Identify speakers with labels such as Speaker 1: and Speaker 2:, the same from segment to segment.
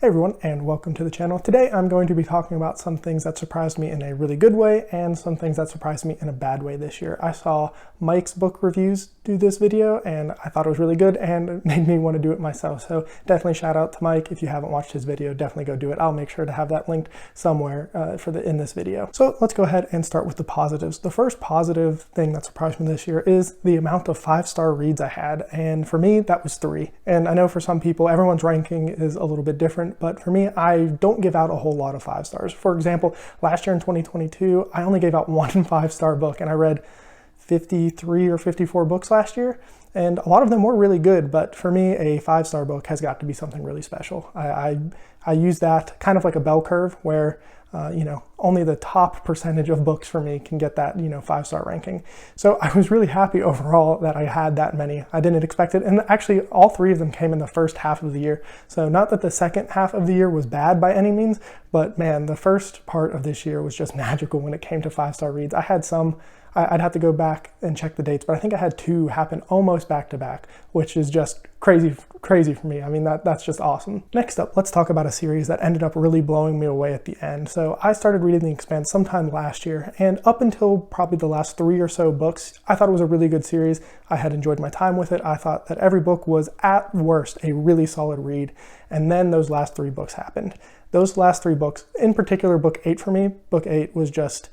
Speaker 1: Hey everyone, and welcome to the channel. Today I'm going to be talking about some things that surprised me in a really good way and some things that surprised me in a bad way this year. I saw Mike's book reviews do this video and I thought it was really good and it made me want to do it myself. So definitely shout out to Mike. If you haven't watched his video, definitely go do it. I'll make sure to have that linked somewhere in this video. So let's go ahead and start with the positives. The first positive thing that surprised me this year is the amount of 5-star reads I had. And for me, that was 3. And I know for some people, everyone's ranking is a little bit different. But for me, I don't give out a whole lot of 5 stars. For example, last year in 2022, I only gave out 1 5-star book, and I read 53 or 54 books last year, and a lot of them were really good. But for me, a 5-star book has got to be something really special. I use that kind of like a bell curve where only the top percentage of books for me can get that, 5-star ranking. So I was really happy overall that I had that many. I didn't expect it. And actually all 3 of them came in the first half of the year. So not that the second half of the year was bad by any means, but man, the first part of this year was just magical when it came to 5-star reads. I had some, I'd have to go back and check the dates, but I think I had 2 happen almost back to back, which is just crazy for me. I mean, that's just awesome. Next up, let's talk about a series that ended up really blowing me away at the end. So I started reading The Expanse sometime last year, and up until probably the last 3 or so books, I thought it was a really good series. I had enjoyed my time with it. I thought that every book was at worst a really solid read, and then those last 3 books happened. Those last 3 books, in particular book 8 for me, book 8 was just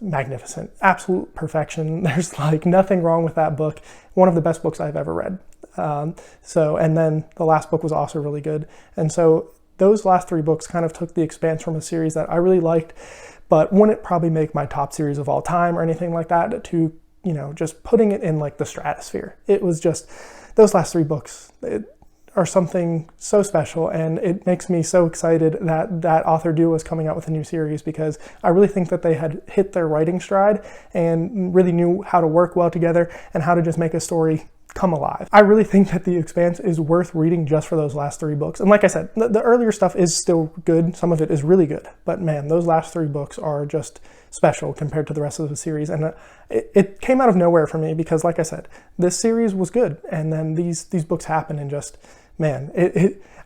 Speaker 1: magnificent, absolute perfection. There's like nothing wrong with that book. One of the best books I've ever read. And then the last book was also really good. And so those last 3 books kind of took The Expanse from a series that I really liked, but wouldn't probably make my top series of all time or anything like that, to, just putting it in like the stratosphere. It was just, those last 3 books, are something so special, and it makes me so excited that that author duo is coming out with a new series, because I really think that they had hit their writing stride and really knew how to work well together and how to just make a story come alive. I really think that The Expanse is worth reading just for those last 3 books. And like I said, the earlier stuff is still good. Some of it is really good, but man, those last 3 books are just special compared to the rest of the series. And it came out of nowhere for me, because like I said, this series was good. And then these books happened, and just, man,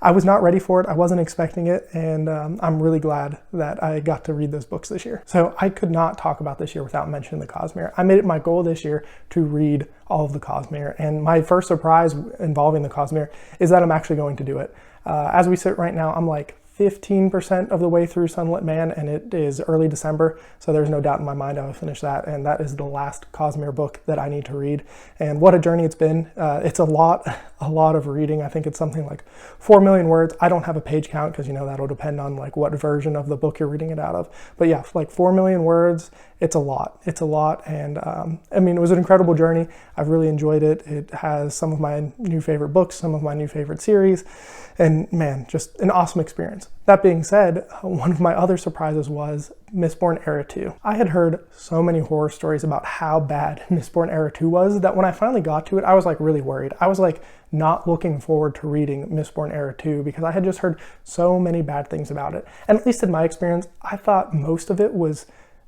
Speaker 1: I was not ready for it. I wasn't expecting it. And I'm really glad that I got to read those books this year. So I could not talk about this year without mentioning the Cosmere. I made it my goal this year to read all of the Cosmere. And my first surprise involving the Cosmere is that I'm actually going to do it. As we sit right now, I'm like 15% of the way through Sunlit Man, and it is early December, so there's no doubt in my mind I will finish that, and that is the last Cosmere book that I need to read. And what a journey it's been. It's a lot of reading. I think it's something like 4 million words. I don't have a page count, because that'll depend on like what version of the book you're reading it out of. But yeah, like 4 million words. It's a lot. And it was an incredible journey. I've really enjoyed it. It has some of my new favorite books, some of my new favorite series, and man, just an awesome experience. That being said, one of my other surprises was Mistborn Era 2. I had heard so many horror stories about how bad Mistborn Era 2 was that when I finally got to it, I was like really worried. I was like not looking forward to reading Mistborn Era 2, because I had just heard so many bad things about it. And at least in my experience, I thought most of it was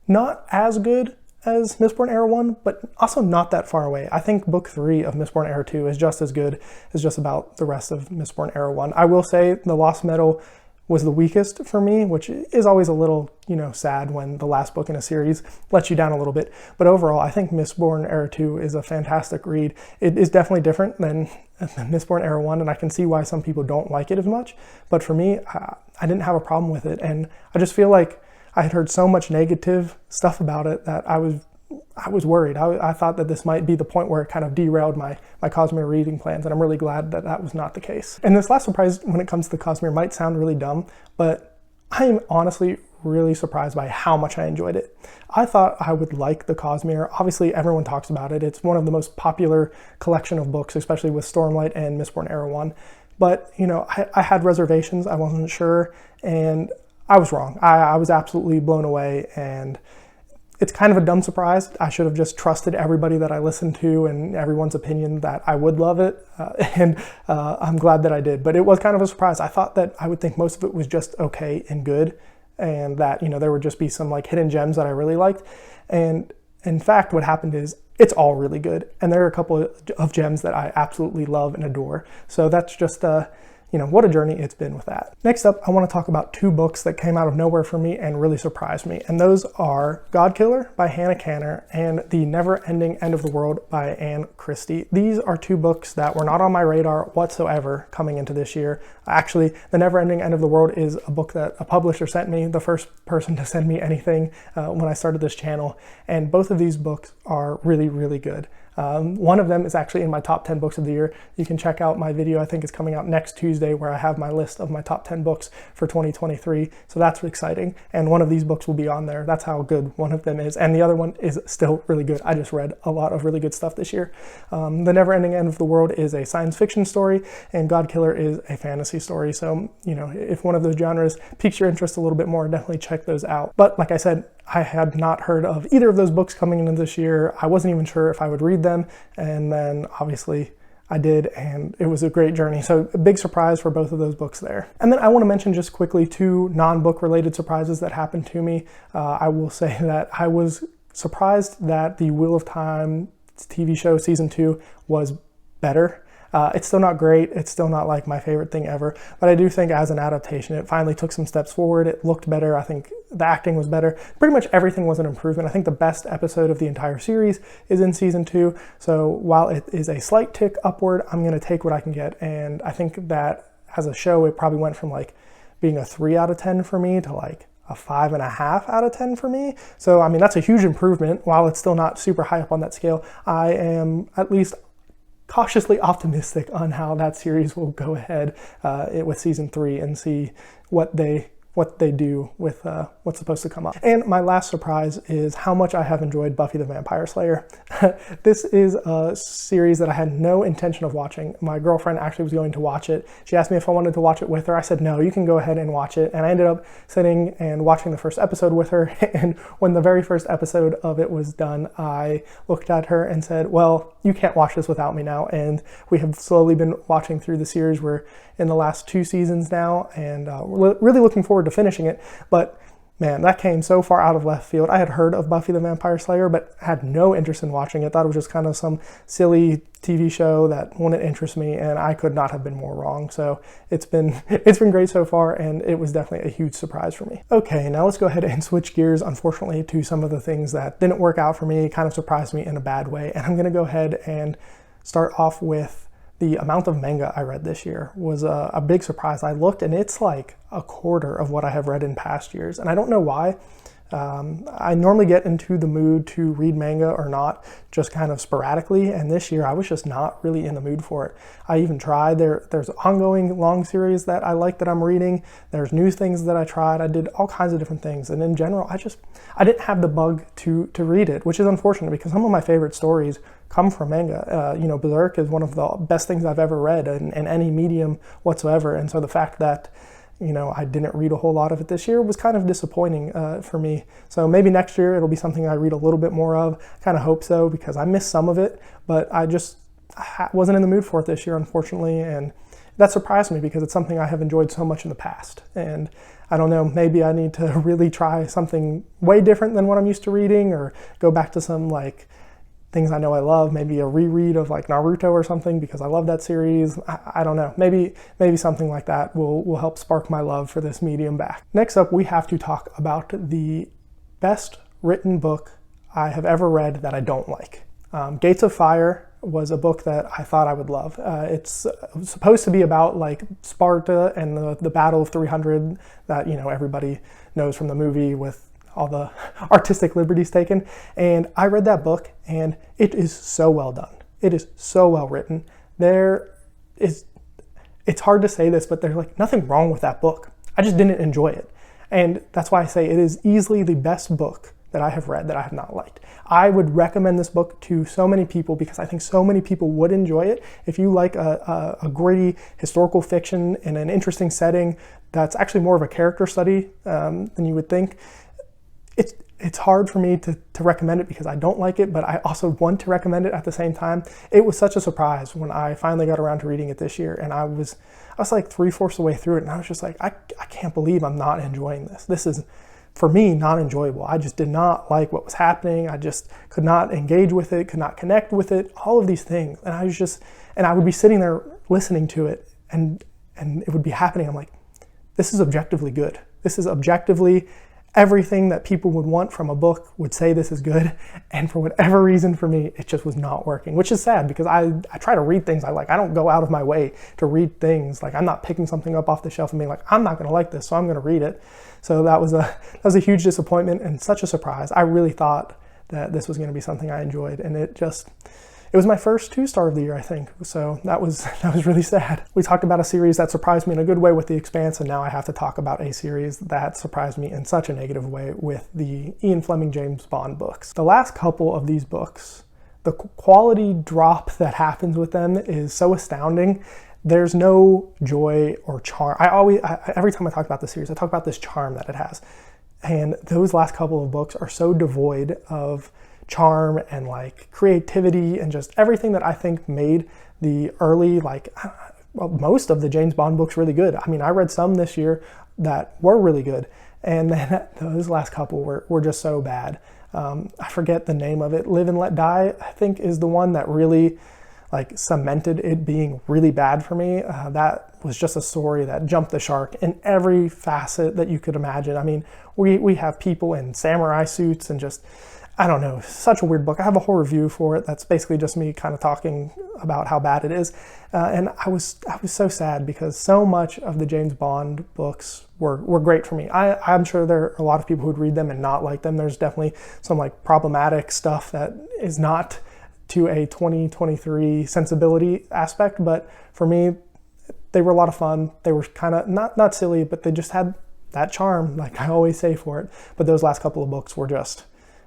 Speaker 1: not as good as Mistborn Era 1, but also not that far away. I think book 3 of Mistborn Era 2 is just as good as just about the rest of Mistborn Era 1. I will say the Lost Metal was the weakest for me, which is always a little, sad when the last book in a series lets you down a little bit. But overall, I think Mistborn Era 2 is a fantastic read. It is definitely different than Mistborn Era 1, and I can see why some people don't like it as much. But for me, I didn't have a problem with it, and I just feel like I had heard so much negative stuff about it that I was worried. I thought that this might be the point where it kind of derailed my Cosmere reading plans, and I'm really glad that that was not the case. And this last surprise when it comes to the Cosmere might sound really dumb, but I am honestly really surprised by how much I enjoyed it. I thought I would like the Cosmere. Obviously, everyone talks about it. It's one of the most popular collection of books, especially with Stormlight and Mistborn Era 1. But, I had reservations. I wasn't sure, and I was wrong. I was absolutely blown away, and it's kind of a dumb surprise. I should have just trusted everybody that I listened to and everyone's opinion that I would love it, and I'm glad that I did. But it was kind of a surprise. I thought that I would think most of it was just okay and good, and that there would just be some like hidden gems that I really liked. And in fact, what happened is it's all really good, and there are a couple of gems that I absolutely love and adore. So that's just what a journey it's been with that. Next up, I want to talk about 2 books that came out of nowhere for me and really surprised me. And those are Godkiller by Hannah Kanner and The Never-Ending End of the World by Anne Christie. These are 2 books that were not on my radar whatsoever coming into this year. Actually, The Never-Ending End of the World is a book that a publisher sent me, the first person to send me anything when I started this channel. And both of these books are really, really good. One of them is actually in my top 10 books of the year. You can check out my video, I think it's coming out next Tuesday, where I have my list of my top 10 books for 2023. So that's exciting. And one of these books will be on there. That's how good one of them is. And the other one is still really good. I just read a lot of really good stuff this year. The Never-Ending End of the World is a science fiction story, and Godkiller is a fantasy story. So, if one of those genres piques your interest a little bit more, definitely check those out. But like I said, I had not heard of either of those books coming into this year. I wasn't even sure if I would read them, and then obviously I did, and it was a great journey. So a big surprise for both of those books there. And then I want to mention just quickly 2 non-book related surprises that happened to me. I will say that I was surprised that the Wheel of Time TV show season 2 was better. It's still not great. It's still not like my favorite thing ever, but I do think as an adaptation, it finally took some steps forward. It looked better. I think the acting was better. Pretty much everything was an improvement. I think the best episode of the entire series is in season 2. So while it is a slight tick upward, I'm going to take what I can get. And I think that as a show, it probably went from like being a 3 out of 10 for me to like a 5.5 out of 10 for me. So, I mean, that's a huge improvement. While it's still not super high up on that scale, I am at least cautiously optimistic on how that series will go ahead with season 3 and see what they do with what's supposed to come up. And my last surprise is how much I have enjoyed Buffy the Vampire Slayer. This is a series that I had no intention of watching. My girlfriend actually was going to watch it. She asked me if I wanted to watch it with her. I said, no, you can go ahead and watch it. And I ended up sitting and watching the first episode with her. And when the very first episode of it was done, I looked at her and said, well, you can't watch this without me now. And we have slowly been watching through the series. We're in the last 2 seasons now, and we're really looking forward to finishing it. But man, that came so far out of left field. I had heard of Buffy the Vampire Slayer, but had no interest in watching it. Thought it was just kind of some silly TV show that wouldn't interest me, and I could not have been more wrong. So it's been great so far, and it was definitely a huge surprise for me. Okay, now let's go ahead and switch gears, unfortunately, to some of the things that didn't work out for me, kind of surprised me in a bad way. And I'm going to go ahead and start off with the amount of manga I read this year. Was a big surprise. I looked and it's like a quarter of what I have read in past years. And I don't know why. I normally get into the mood to read manga or not, just kind of sporadically. And this year I was just not really in the mood for it. I even tried. There's ongoing long series that I like that I'm reading. There's new things that I tried. I did all kinds of different things. And in general, I didn't have the bug to read it, which is unfortunate because some of my favorite stories come from manga. Berserk is one of the best things I've ever read in any medium whatsoever. And so the fact that, I didn't read a whole lot of it this year was kind of disappointing for me. So maybe next year it'll be something I read a little bit more of. Kind of hope so because I missed some of it, but I wasn't in the mood for it this year, unfortunately. And that surprised me because it's something I have enjoyed so much in the past. And I don't know, maybe I need to really try something way different than what I'm used to reading, or go back to some like things I know I love, maybe a reread of like Naruto or something because I love that series. I don't know, maybe something like that will help spark my love for this medium back. Next up, we have to talk about the best written book I have ever read that I don't like. Gates of Fire was a book that I thought I would love. It's supposed to be about like Sparta and the Battle of 300 that, everybody knows from the movie with all the artistic liberties taken. And I read that book and it is so well done. It is so well written. It's hard to say this, but there's like nothing wrong with that book. I just didn't enjoy it. And that's why I say it is easily the best book that I have read that I have not liked. I would recommend this book to so many people because I think so many people would enjoy it. If you like a gritty historical fiction in an interesting setting that's actually more of a character study than you would think, it's hard for me to recommend it because I don't like it, but I also want to recommend it at the same time. It was such a surprise when I finally got around to reading it this year, and I was like 3/4 of the way through it, and I was just like, I can't believe I'm not enjoying this. This is, for me, not enjoyable. I just did not like what was happening. I just could not engage with it, could not connect with it, all of these things. And I would be sitting there listening to it and and it would be happening. I'm like, this is objectively good. This is objectively everything that people would want from a book would say this is good. And for whatever reason for me, it just was not working, which is sad because I try to read things I like. I don't go out of my way to read things. Like I'm not picking something up off the shelf and being like, I'm not going to like this, so I'm going to read it. So that was a huge disappointment and such a surprise. I really thought that this was going to be something I enjoyed, and it was my first 2-star of the year, I think. So that was really sad. We talked about a series that surprised me in a good way with The Expanse, and now I have to talk about a series that surprised me in such a negative way with the Ian Fleming James Bond books. The last couple of these books, the quality drop that happens with them is so astounding. There's no joy or charm. Every time I talk about the series, I talk about this charm that it has. And those last couple of books are so devoid of charm and like creativity and just everything that I think made the early, most of the James Bond books really good. I mean, I read some this year that were really good, and then those last couple were just so bad. I forget the name of it. Live and Let Die, I think, is the one that really cemented it being really bad for me. That was just a story that jumped the shark in every facet that you could imagine. I mean, we have people in samurai suits and just, I don't know, such a weird book. I have a whole review for it that's basically just me kind of talking about how bad it is. And I was so sad because so much of the James Bond books were great for me. I'm sure there are a lot of people who'd read them and not like them. There's definitely some problematic stuff that is not to a 2023 sensibility aspect, but for me, they were a lot of fun. They were kind of not silly, but they just had that charm, like I always say for it. But those last couple of books were just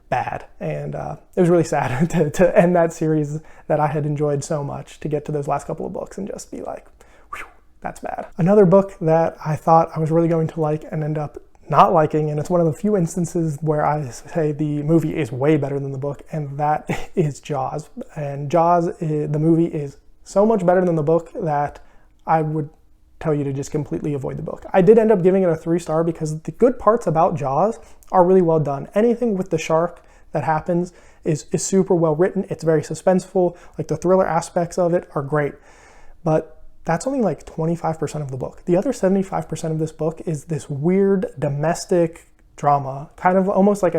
Speaker 1: bad, and it was really sad to end that series that I had enjoyed so much, to get to those last couple of books and just be like, whew, that's bad. Another book that I thought I was really going to like and end up not liking, and it's one of the few instances where I say the movie is way better than the book, and that is Jaws. And Jaws, the movie, is so much better than the book that I would tell you to just completely avoid the book. I did end up giving it a 3-star because the good parts about Jaws are really well done. Anything with the shark that happens is super well written. It's very suspenseful. Like the thriller aspects of it are great, but that's only 25% of the book. The other 75% of this book is this weird domestic drama, kind of almost like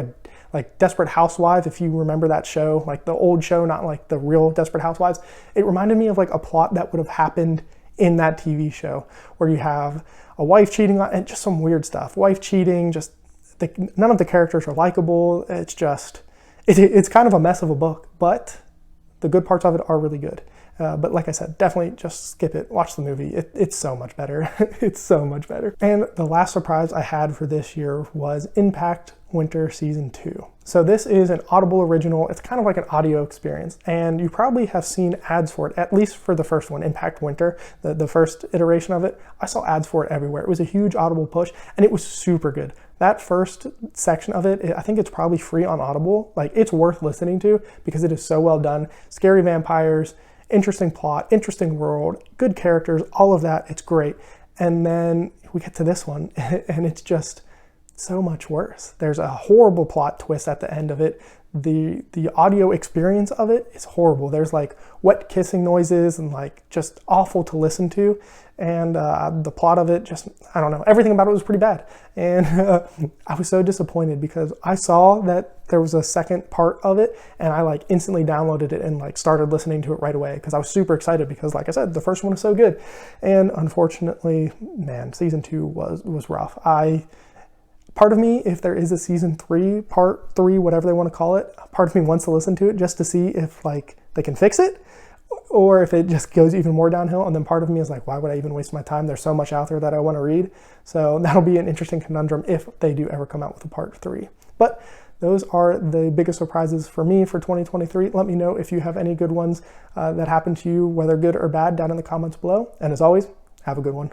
Speaker 1: Desperate Housewives, if you remember that show, like the old show, not like the real Desperate Housewives. It reminded me of a plot that would have happened in that TV show, where you have a wife cheating on, and just some weird stuff. Wife cheating, just none of the characters are likable. It's just, it's kind of a mess of a book, but the good parts of it are really good. But like I said, definitely just skip it, watch the movie. It's so much better. It's so much better. And the last surprise I had for this year was Impact Winter Season 2. So this is an Audible original. It's kind of like an audio experience, and you probably have seen ads for it, at least for the first one, Impact Winter, the first iteration of it. I saw ads for it everywhere. It was a huge Audible push, and it was super good. That first section of it, I think it's probably free on Audible. It's worth listening to because it is so well done. Scary vampires, interesting plot, interesting world, good characters, all of that. It's great. And then we get to this one, and it's just so much worse. There's a horrible plot twist at the end of it. The audio experience of it is horrible. There's wet kissing noises and just awful to listen to. And the plot of it, just, I don't know, everything about it was pretty bad. And I was so disappointed because I saw that there was a second part of it, and I instantly downloaded it and started listening to it right away because I was super excited because, like I said, the first one was so good. And unfortunately, man, season 2 was rough. Part of me, if there is a season 3, part 3, whatever they want to call it, part of me wants to listen to it just to see if they can fix it, or if it just goes even more downhill. And then part of me is why would I even waste my time? There's so much out there that I want to read. So that'll be an interesting conundrum if they do ever come out with a part 3. But those are the biggest surprises for me for 2023. Let me know if you have any good ones that happened to you, whether good or bad, down in the comments below. And as always, have a good one.